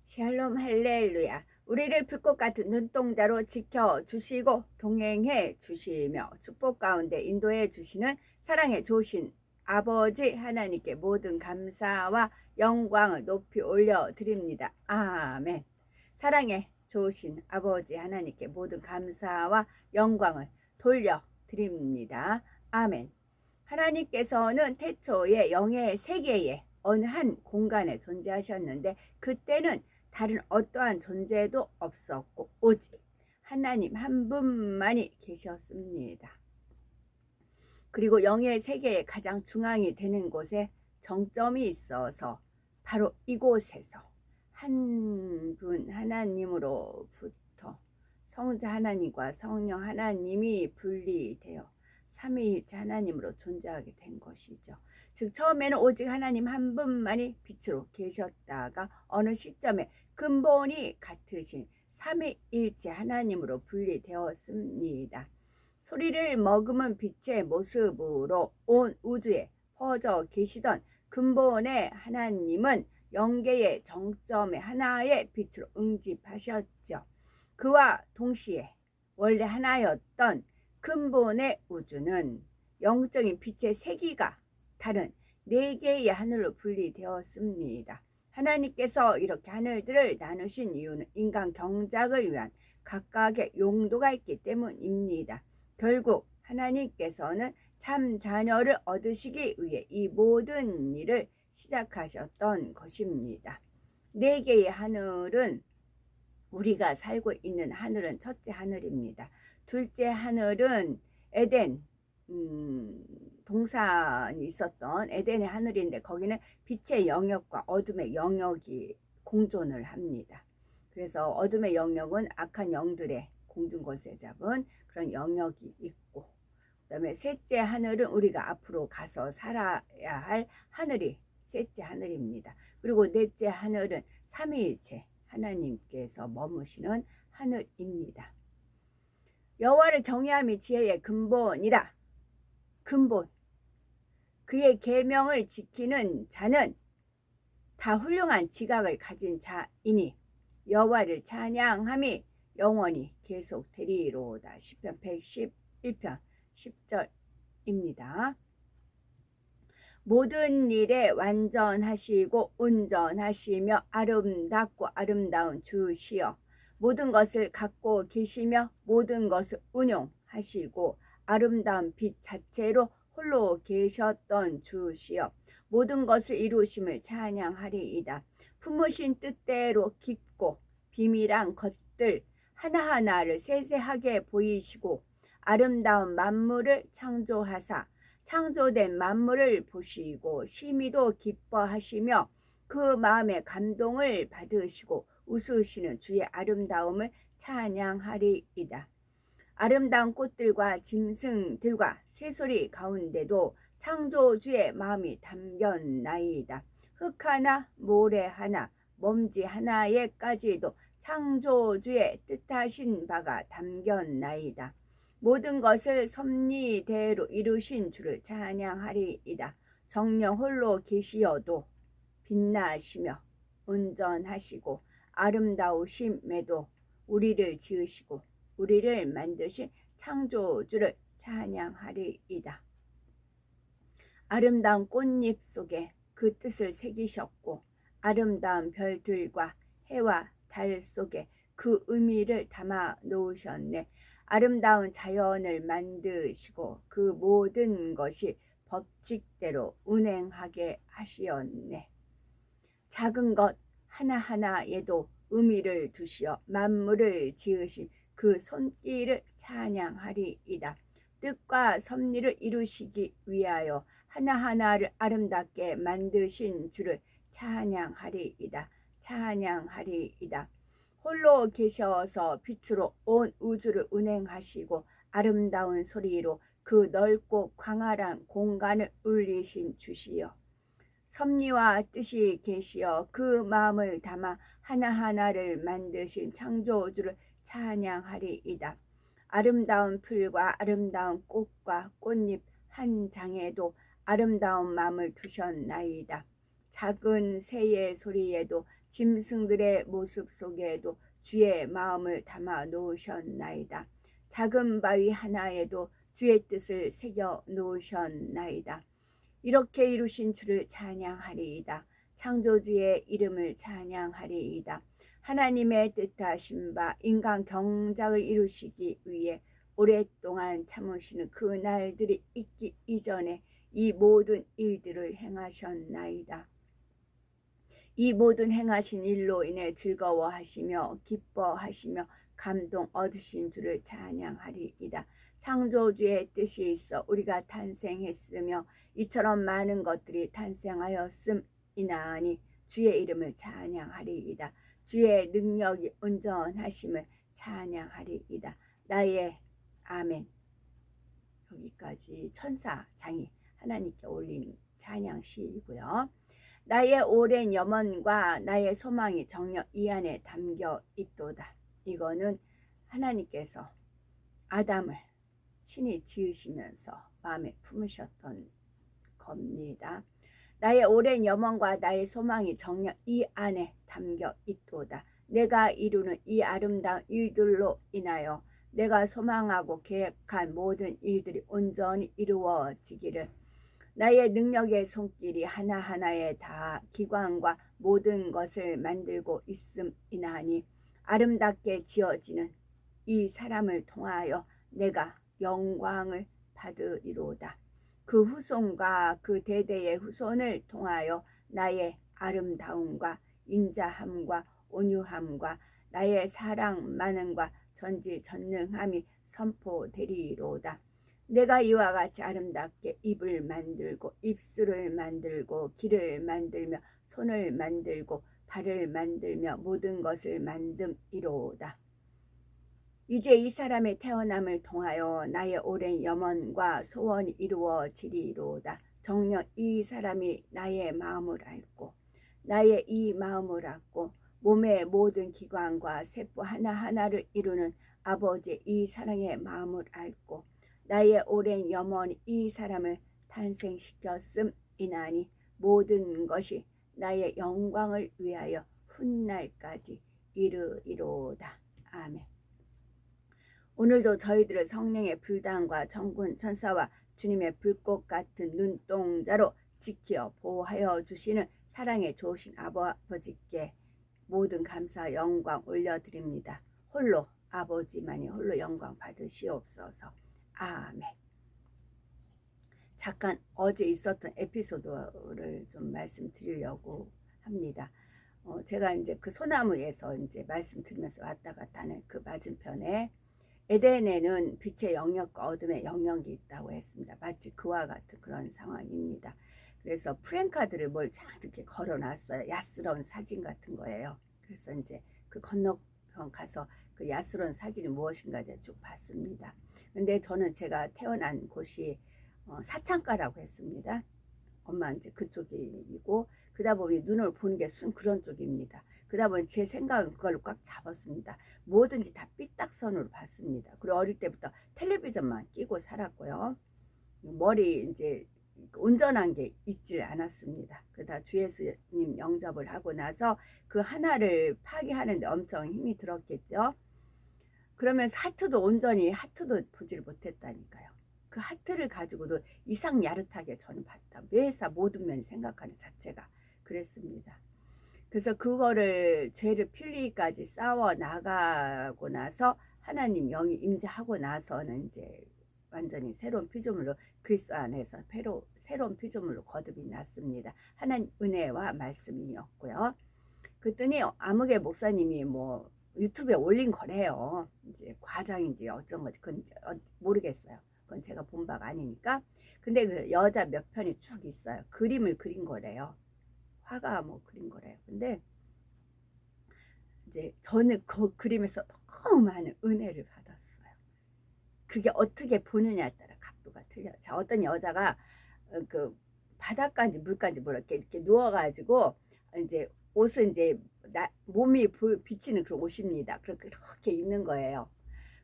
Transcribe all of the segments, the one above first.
샬롬 할렐루야. 우리를 불꽃 같은 눈동자로 지켜주시고 동행해 주시며 축복 가운데 인도해 주시는 사랑의 좋으신 아버지 하나님께 모든 감사와 영광을 높이 올려드립니다. 아멘. 사랑의 좋으신 아버지 하나님께 모든 감사와 영광을 돌려드립니다. 아멘. 하나님께서는 태초에 영의 세계에 어느 한 공간에 존재하셨는데 그때는 다른 어떠한 존재도 없었고 오직 하나님 한 분만이 계셨습니다. 그리고 영의 세계의 가장 중앙이 되는 곳에 정점이 있어서 바로 이곳에서 한 분 하나님으로부터 성자 하나님과 성령 하나님이 분리되어 삼위일체 하나님으로 존재하게 된 것이죠. 즉 처음에는 오직 하나님 한 분만이 빛으로 계셨다가 어느 시점에 근본이 같으신 삼위일체 하나님으로 분리되었습니다. 소리를 머금은 빛의 모습으로 온 우주에 퍼져 계시던 근본의 하나님은 영계의 정점의 하나의 빛으로 응집하셨죠. 그와 동시에 원래 하나였던 근본의 우주는 영적인 빛의 세기가 다른 네 개의 하늘로 분리되었습니다. 하나님께서 이렇게 하늘들을 나누신 이유는 인간 경작을 위한 각각의 용도가 있기 때문입니다. 결국 하나님께서는 참 자녀를 얻으시기 위해 이 모든 일을 시작하셨던 것입니다. 네 개의 하늘은 우리가 살고 있는 하늘은 첫째 하늘입니다. 둘째 하늘은 에덴 동산이 있었던 에덴의 하늘인데 거기는 빛의 영역과 어둠의 영역이 공존을 합니다. 그래서 어둠의 영역은 악한 영들의 공중권세 잡은 그런 영역이 있고 그 다음에 셋째 하늘은 우리가 앞으로 가서 살아야 할 하늘이 셋째 하늘입니다. 그리고 넷째 하늘은 삼위일체 하나님께서 머무시는 하늘입니다. 여호와를 경외함이 지혜의 근본이라. 근본. 그의 계명을 지키는 자는 다 훌륭한 지각을 가진 자이니 여호와를 찬양함이 영원히 계속되리로다. 시편 111편 10절입니다. 모든 일에 완전하시고 온전하시며 아름답고 아름다운 주시여 모든 것을 갖고 계시며 모든 것을 운용하시고 아름다운 빛 자체로 홀로 계셨던 주시여 모든 것을 이루심을 찬양하리이다. 품으신 뜻대로 깊고 비밀한 것들 하나하나를 세세하게 보이시고 아름다운 만물을 창조하사 창조된 만물을 보시고 심히도 기뻐하시며 그 마음에 감동을 받으시고 웃으시는 주의 아름다움을 찬양하리이다. 아름다운 꽃들과 짐승들과 새소리 가운데도 창조주의 마음이 담겼나이다. 흙 하나 모래 하나 먼지 하나에까지도 창조주의 뜻하신 바가 담겼나이다. 모든 것을 섭리대로 이루신 주를 찬양하리이다. 정령 홀로 계시어도 빛나시며 온전하시고 아름다우심에도 우리를 지으시고 우리를 만드신 창조주를 찬양하리이다. 아름다운 꽃잎 속에 그 뜻을 새기셨고 아름다운 별들과 해와 달 속에 그 의미를 담아 놓으셨네. 아름다운 자연을 만드시고 그 모든 것이 법칙대로 운행하게 하시었네. 작은 것 하나하나에도 의미를 두시어 만물을 지으신 그 손길을 찬양하리이다. 뜻과 섭리를 이루시기 위하여 하나하나를 아름답게 만드신 주를 찬양하리이다. 찬양하리이다. 홀로 계셔서 빛으로 온 우주를 운행하시고 아름다운 소리로 그 넓고 광활한 공간을 울리신 주시여 섭리와 뜻이 계시어 그 마음을 담아 하나하나를 만드신 창조주를 찬양하리이다. 아름다운 풀과 아름다운 꽃과 꽃잎 한 장에도 아름다운 마음을 두셨나이다. 작은 새의 소리에도 짐승들의 모습 속에도 주의 마음을 담아 놓으셨나이다. 작은 바위 하나에도 주의 뜻을 새겨 놓으셨나이다. 이렇게 이루신 주를 찬양하리이다. 창조주의 이름을 찬양하리이다. 하나님의 뜻하신 바 인간 경작을 이루시기 위해 오랫동안 참으시는 그 날들이 있기 이전에 이 모든 일들을 행하셨나이다. 이 모든 행하신 일로 인해 즐거워하시며 기뻐하시며 감동 얻으신 주를 찬양하리이다. 창조주의 뜻이 있어 우리가 탄생했으며 이처럼 많은 것들이 탄생하였음이나니 주의 이름을 찬양하리이다. 주의 능력이 온전하심을 찬양하리이다. 나의 아멘. 여기까지 천사장이 하나님께 올린 찬양시이고요. 나의 오랜 염원과 나의 소망이 정녕 이 안에 담겨 있도다. 이거는 하나님께서 아담을 친히 지으시면서 마음에 품으셨던 겁니다. 나의 오랜 염원과 나의 소망이 정녕 이 안에 담겨 있도다. 내가 이루는 이 아름다운 일들로 인하여 내가 소망하고 계획한 모든 일들이 온전히 이루어지기를 나의 능력의 손길이 하나하나에 다 기관과 모든 것을 만들고 있음이나니 아름답게 지어지는 이 사람을 통하여 내가 영광을 받으리로다. 그 후손과 그 대대의 후손을 통하여 나의 아름다움과 인자함과 온유함과 나의 사랑 많음과 전지전능함이 선포되리로다. 내가 이와 같이 아름답게 입을 만들고 입술을 만들고 귀를 만들며 손을 만들고 발을 만들며 모든 것을 만듦이로다. 이제 이 사람의 태어남을 통하여 나의 오랜 염원과 소원이 이루어지리로다. 정녕 이 사람이 나의 마음을 알고 나의 이 마음을 알고 몸의 모든 기관과 세포 하나하나를 이루는 아버지의 이 사랑의 마음을 알고 나의 오랜 염원이 이 사람을 탄생시켰음이나니 모든 것이 나의 영광을 위하여 훗날까지 이르리로다. 아멘. 오늘도 저희들을 성령의 불단과 천군 천사와 주님의 불꽃 같은 눈동자로 지켜 보호하여 주시는 사랑의 좋으신 아버지께 모든 감사 영광 올려드립니다. 홀로 아버지만이 홀로 영광 받으시옵소서. 아멘. 잠깐 어제 있었던 에피소드를 좀 말씀드리려고 합니다. 제가 이제 그 소나무에서 이제 말씀드리면서 왔다 갔다 하는 그 맞은편에 에덴에는 빛의 영역과 어둠의 영역이 있다고 했습니다. 마치 그와 같은 그런 상황입니다. 그래서 프랭카드를 뭘 잔뜩 이렇게 걸어놨어요. 야스러운 사진 같은 거예요. 그래서 이제 그 건너편 가서 그 야스러운 사진이 무엇인가 이제 쭉 봤습니다. 근데 저는 제가 태어난 곳이 사창가라고 했습니다. 엄마 이제 그쪽이고 그러다 보니 눈을 보는 게 순 그런 쪽입니다. 그러다 보니 제 생각은 그걸로 꽉 잡았습니다. 뭐든지 다 삐딱선으로 봤습니다. 그리고 어릴 때부터 텔레비전만 끼고 살았고요. 머리 이제 온전한 게 있질 않았습니다. 그러다 주 예수님 영접을 하고 나서 그 하나를 파괴하는데 엄청 힘이 들었겠죠. 그러면서 하트도 온전히 하트도 보질 못했다니까요. 그 하트를 가지고도 이상 야릇하게 저는 봤다. 매사 모든 면이 생각하는 자체가 그랬습니다. 그래서 그거를 죄를 필리까지 싸워 나가고 나서 하나님 영이 임재하고 나서는 이제 완전히 새로운 피조물로 그리스도 안에서 새로운 피조물로 거듭이 났습니다. 하나님 은혜와 말씀이었고요. 그랬더니 아무개 목사님이 뭐 유튜브에 올린 거래요. 이제 과장인지 어쩐 건지 그건 모르겠어요. 그건 제가 본 바가 아니니까. 근데 그 여자 몇 편이 쭉 있어요. 그림을 그린 거래요. 화가 뭐 그린 거래요. 근데 이제 저는 그 그림에서 너무 많은 은혜를 받았어요. 그게 어떻게 보느냐에 따라 각도가 틀려요. 자, 어떤 여자가 그 바닷가인지 물가인지 몰라 이렇게 누워가지고 이제 옷은 이제 몸이 비치는 그런 옷입니다. 그렇게 입는 거예요.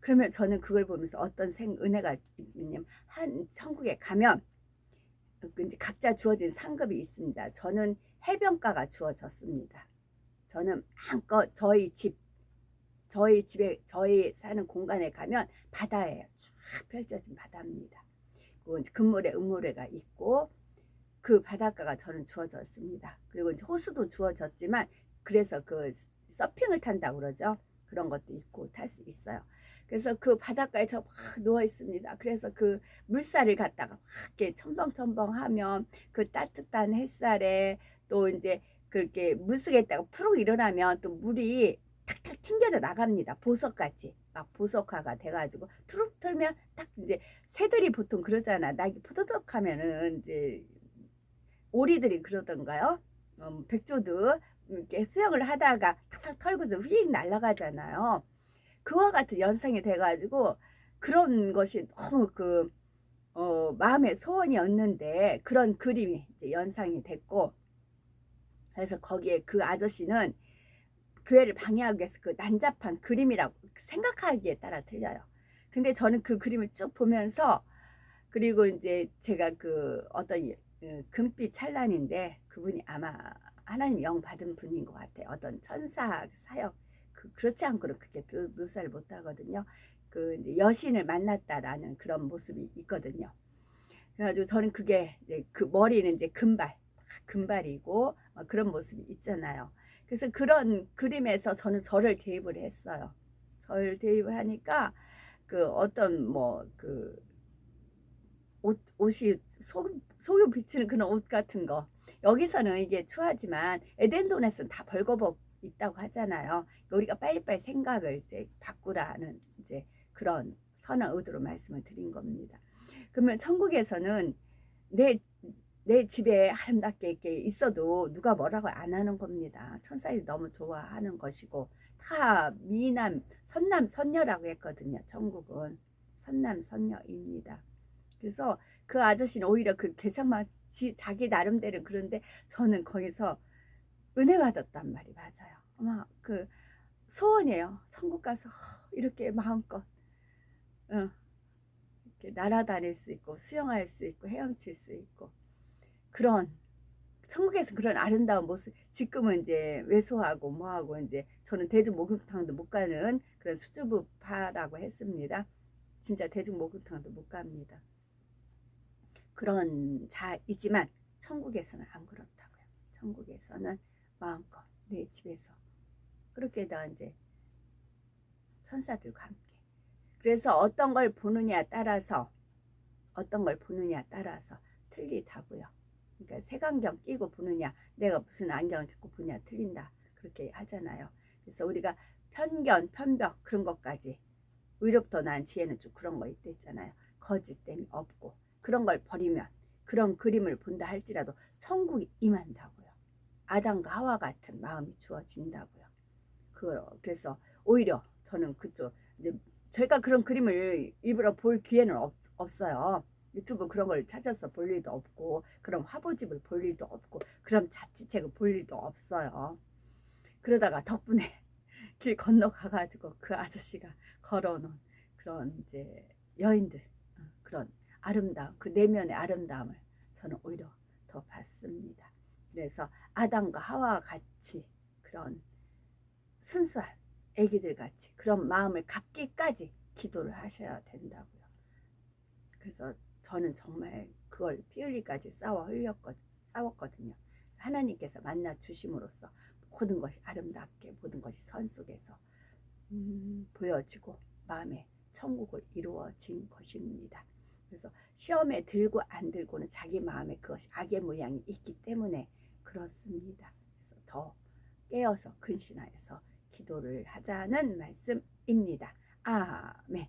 그러면 저는 그걸 보면서 어떤 은혜가 있냐면 한 천국에 가면 이제 각자 주어진 상급이 있습니다. 저는 해변가가 주어졌습니다. 저는 마음껏 저희 사는 공간에 가면 바다예요. 쫙 펼쳐진 바다입니다. 그리고 이제 금모래, 은모래가 있고 그 바닷가가 저는 주어졌습니다. 그리고 이제 호수도 주어졌지만 그래서 그 서핑을 탄다고 그러죠. 그런 것도 있고 탈 수 있어요. 그래서 그 바닷가에 저 막 누워 있습니다. 그래서 그 물살을 갖다가 막 이렇게 첨벙첨벙하면 그 따뜻한 햇살에 또 이제 그렇게 물속에 있다가 푸르 일어나면 또 물이 탁탁 튕겨져 나갑니다. 보석같이 막 보석화가 돼가지고 툭 틀면 딱 이제 새들이 보통 그러잖아. 낙이 포도덕 하면은 이제 오리들이 그러던가요? 백조도 이렇게 수영을 하다가 탁탁 털고서 휙 날아가잖아요. 그와 같은 연상이 돼가지고 그런 것이 너무 마음의 소원이었는데 그런 그림이 이제 연상이 됐고, 그래서 거기에 그 아저씨는 교회를 방해하기 위해서 그 난잡한 그림이라고 생각하기에 따라 틀려요. 근데 저는 그 그림을 쭉 보면서, 그리고 이제 제가 그 어떤 금빛 찬란인데 그분이 아마 하나님 영 받은 분인 것 같아요. 어떤 천사 사역, 그렇지 않고는 그렇게 묘사를 못 하거든요. 그 이제 여신을 만났다라는 그런 모습이 있거든요. 그래가지고 저는 그게 이제 그 머리는 이제 금발이고 그런 모습이 있잖아요. 그래서 그런 그림에서 저는 저를 대입을 했어요. 저를 대입을 하니까 그 어떤 뭐 그 옷이 속이 비치는 그런 옷 같은 거, 여기서는 이게 추하지만 에덴동에서는 다 벌거벗 있다고 하잖아요. 그러니까 우리가 빨리빨리 생각을 이제 바꾸라는 이제 그런 선한 의도로 말씀을 드린 겁니다. 그러면 천국에서는 내 집에 아름답게 이렇게 있어도 누가 뭐라고 안 하는 겁니다. 천사들이 너무 좋아하는 것이고, 다 미남, 선남, 선녀라고 했거든요. 천국은 선남, 선녀입니다. 그래서 그 아저씨는 오히려 그 개성만 자기 나름대로 그런데 저는 거기서 은혜 받았단 말이 맞아요. 아마 그 소원이에요. 천국 가서 이렇게 마음껏 이렇게 날아다닐 수 있고 수영할 수 있고 헤엄칠 수 있고, 그런 천국에서 그런 아름다운 모습. 지금은 이제 왜소하고 뭐하고 이제 저는 대중 목욕탕도 못 가는 그런 수주부파라고 했습니다. 진짜 대중 목욕탕도 못 갑니다. 그런 자이지만 천국에서는 안 그렇다고요. 천국에서는 마음껏 내 집에서 그렇게 다 이제 천사들과 함께. 그래서 어떤 걸 보느냐에 따라서 틀리다고요. 그러니까 색안경 끼고 보느냐, 내가 무슨 안경을 끼고 보냐 틀린다, 그렇게 하잖아요. 그래서 우리가 편견, 편벽 그런 것까지, 의롭더 난 지혜는 쭉 그런 거 있댔잖아요. 거짓됨이 없고 그런 걸 버리면, 그런 그림을 본다 할지라도 천국이 임한다고요. 아담과 하와 같은 마음이 주어진다고요. 그래서 오히려 저는 그쪽 이제 저희가 그런 그림을 일부러 볼 기회는 없어요. 유튜브 그런 걸 찾아서 볼 일도 없고, 그런 화보집을 볼 일도 없고, 그런 잡지책을 볼 일도 없어요. 그러다가 덕분에 길 건너가가지고 그 아저씨가 걸어놓은 그런 이제 여인들, 그런 아름다움, 그 내면의 아름다움을 저는 오히려 더 봤습니다. 그래서 아담과 하와와 같이 그런 순수한 애기들 같이 그런 마음을 갖기까지 기도를 하셔야 된다고요. 그래서 저는 정말 그걸 피 흘리까지 싸웠거든요. 하나님께서 만나 주심으로써 모든 것이 아름답게, 모든 것이 선 속에서 보여지고 마음에 천국을 이루어진 것입니다. 그래서 시험에 들고 안 들고는 자기 마음에 그것이 악의 모양이 있기 때문에 그렇습니다. 그래서 더 깨어서 근신하여서 기도를 하자는 말씀입니다. 아멘.